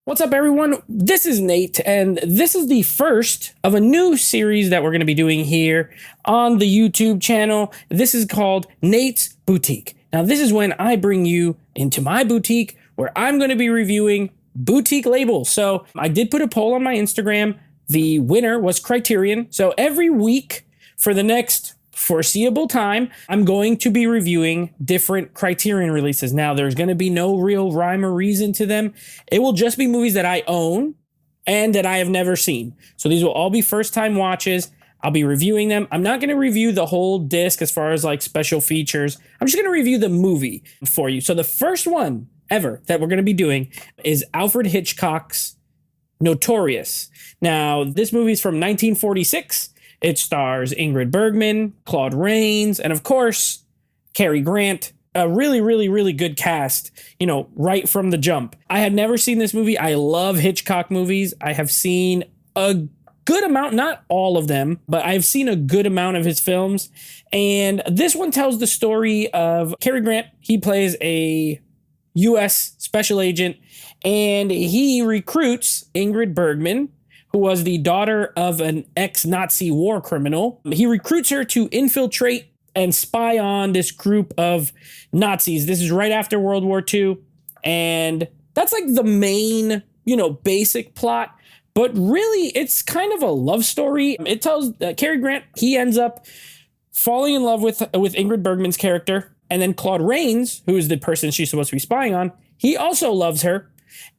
What's up, everyone? This is Nate, and this is the first of a new series that we're going to be doing here on the YouTube channel. This is called Nate's Boutique. Now, this is when I bring you into my boutique where I'm going to be reviewing boutique labels. So I did put a poll on my Instagram. The winner was Criterion. So every week for the next foreseeable time, I'm going to be reviewing different Criterion releases. Now, there's going to be no real rhyme or reason to them. It will just be movies that I own and that I have never seen. So these will all be first-time watches. I'll be reviewing them. I'm not going to review the whole disc as far as like special features. I'm just going to review the movie for you. So the first one ever that we're going to be doing is Alfred Hitchcock's Notorious. Now, this movie is from 1946. It stars Ingrid Bergman, Claude Rains, and of course, Cary Grant. A really, really, really good cast, right from the jump. I had never seen this movie. I love Hitchcock movies. I have seen a good amount, not all of them, but I've seen a good amount of his films. And this one tells the story of Cary Grant. He plays a U.S. special agent, and he recruits Ingrid Bergman, who was the daughter of an ex-Nazi war criminal. He recruits her to infiltrate and spy on this group of Nazis. This is right after World War II. And that's like the main, basic plot. But really, it's kind of a love story. It tells Cary Grant, he ends up falling in love with Ingrid Bergman's character. And then Claude Rains, who is the person she's supposed to be spying on, he also loves her.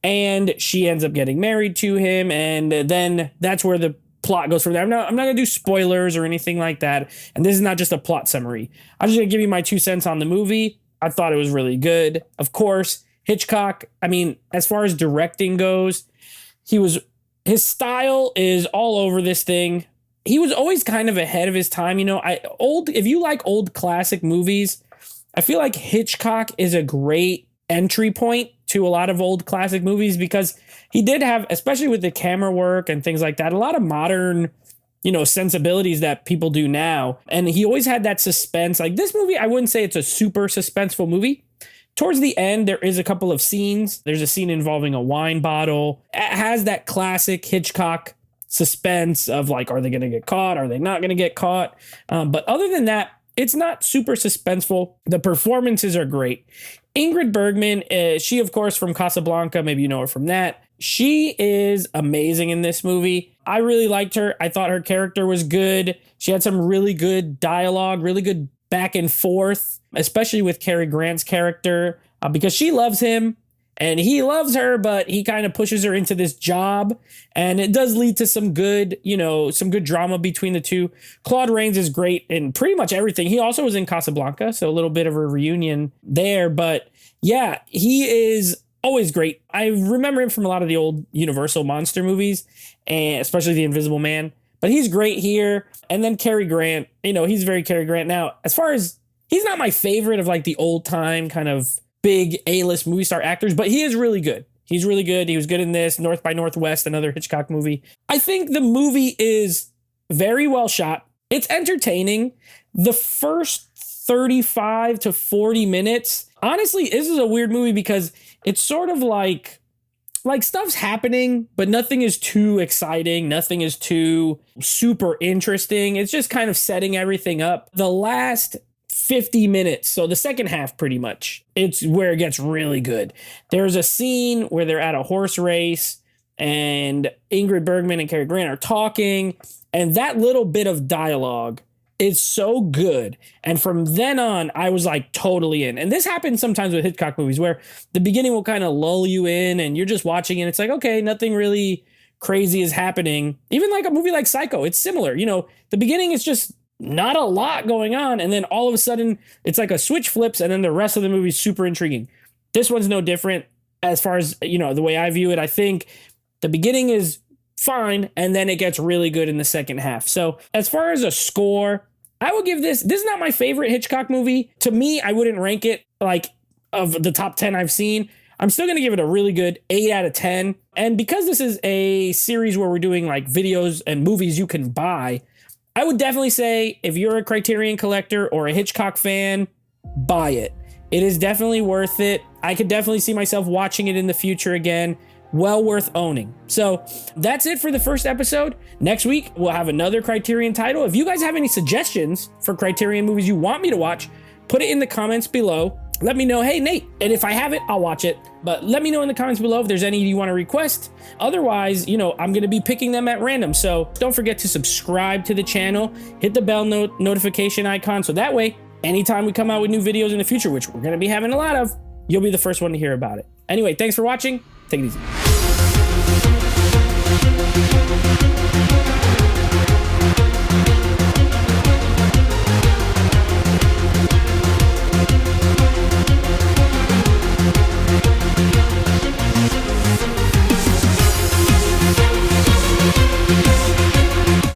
And she ends up getting married to him, and then that's where the plot goes from there. I'm not going to do spoilers or anything like that, and this is not just a plot summary. I'm just going to give you my 2 cents on the movie. I thought it was really good. Of course, Hitchcock, as far as directing goes, his style is all over this thing. He was always kind of ahead of his time. If you like old classic movies, I feel like Hitchcock is a great entry point to a lot of old classic movies because he did have, especially with the camera work and things like that, a lot of modern, sensibilities that people do now. And he always had that suspense. Like this movie, I wouldn't say it's a super suspenseful movie. Towards the end, there is a couple of scenes. There's a scene involving a wine bottle. It has that classic Hitchcock suspense of like, are they going to get caught? Are they not going to get caught? But other than that, it's not super suspenseful. The performances are great. Ingrid Bergman, she, of course, from Casablanca. Maybe you know her from that. She is amazing in this movie. I really liked her. I thought her character was good. She had some really good dialogue, really good back and forth, especially with Cary Grant's character, because she loves him and he loves her, but he kind of pushes her into this job. And it does lead to some good, some good drama between the two. Claude Rains is great in pretty much everything. He also was in Casablanca, so a little bit of a reunion there. But yeah, he is always great. I remember him from a lot of the old Universal monster movies, and especially The Invisible Man. But he's great here. And then Cary Grant, he's very Cary Grant. Now, as far as, he's not my favorite of like the old time kind of big A-list movie star actors, but he is really good. He's really good. He was good in this, North by Northwest, another Hitchcock movie. I think the movie is very well shot. It's entertaining. The first 35 to 40 minutes, honestly, this is a weird movie because it's sort of like stuff's happening, but nothing is too exciting. Nothing is too super interesting. It's just kind of setting everything up. The last 50 minutes, so the second half pretty much, it's where it gets really good. There's a scene where they're at a horse race and Ingrid Bergman and Cary Grant are talking, and that little bit of dialogue is so good. And from then on, I was like totally in. And this happens sometimes with Hitchcock movies where the beginning will kind of lull you in and you're just watching and it's like, okay, nothing really crazy is happening. Even like a movie like Psycho, it's similar. The beginning is just not a lot going on, and then all of a sudden it's like a switch flips and then the rest of the movie is super intriguing. This one's no different as far as the way I view it. I think the beginning is fine and then it gets really good in the second half. So as far as a score, I will give this is not my favorite Hitchcock movie. To me, I wouldn't rank it like of the top 10 I've seen. I'm still going to give it a really good 8 out of 10. And because this is a series where we're doing like videos and movies you can buy, I would definitely say if you're a Criterion collector or a Hitchcock fan, buy it. It is definitely worth it. I could definitely see myself watching it in the future again. well worth owning. So that's it for the first episode. Next week, we'll have another Criterion title. If you guys have any suggestions for Criterion movies you want me to watch, put it in the comments below. Let me know, hey, Nate, and if I have it, I'll watch it. But let me know in the comments below if there's any you want to request. Otherwise, you know, I'm going to be picking them at random. So don't forget to subscribe to the channel, hit the bell notification icon. So that way, anytime we come out with new videos in the future, which we're going to be having a lot of, you'll be the first one to hear about it. Anyway, thanks for watching. Take it easy.